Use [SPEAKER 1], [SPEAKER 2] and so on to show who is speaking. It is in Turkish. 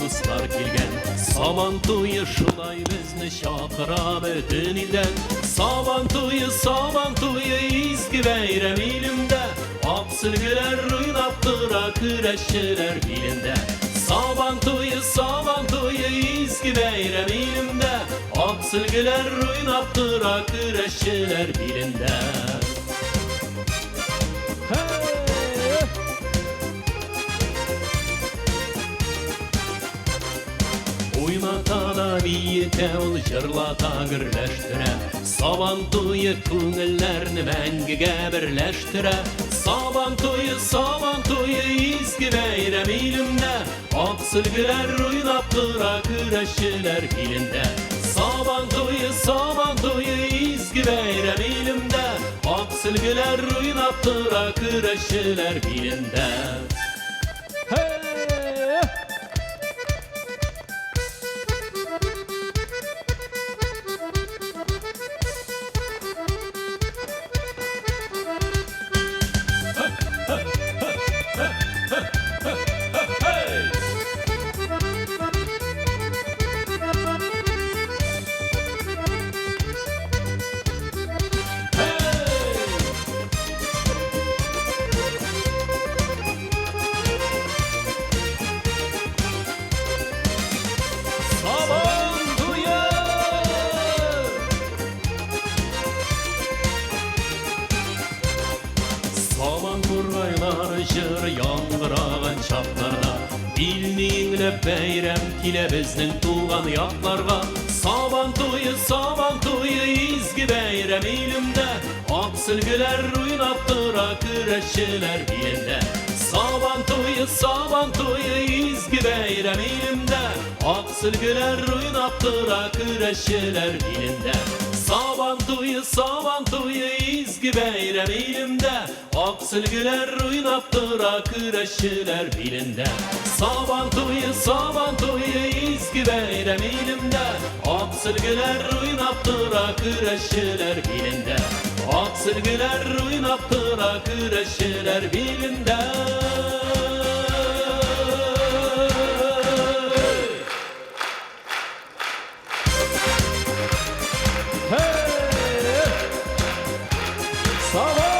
[SPEAKER 1] dostlar kelgen. Saban toyu şulay bizni şakıra bütün ilden. Saban toyu izgi beyrem ilimde. Aksılgılar oynaptıra küreşçiler bilinde. Saban toyu izgi beyrem ilimde. Aksılgılar oynaptıra küreşçiler bilinde. Oynata da biyete ol jırlata gürleştire. Saban toyu köngüllerini mengige birleştire. Saban toyu izgi beyrem ilimde. Aksılgılar oynaptıra küreşçiler bilinde. Saban toyu izgi beyrem ilimde. Aksılgılar oynaptıra küreşçiler bilinde. Saban kurgaylar jır yangırağın çaplarda. Bildiğinle beyrem kile bizning tuğan yaklarga. Saban toyu izgi beyrem ilimde. Aksılgılar oynaptıra küreşçiler bilinde. Saban toyu izgi beyrem ilimde. Aksılgılar oynaptıra küreşçiler bilinde. Saban toyu izgi beyrem ilimde. Aksılgılar oynaptıra küreşçiler bilinde. Saban toyu izgi beyrem ilimde. Aksılgılar oynaptıra küreşçiler bilinde. Aksılgılar oynaptıra küreşçiler bilinde.
[SPEAKER 2] Saban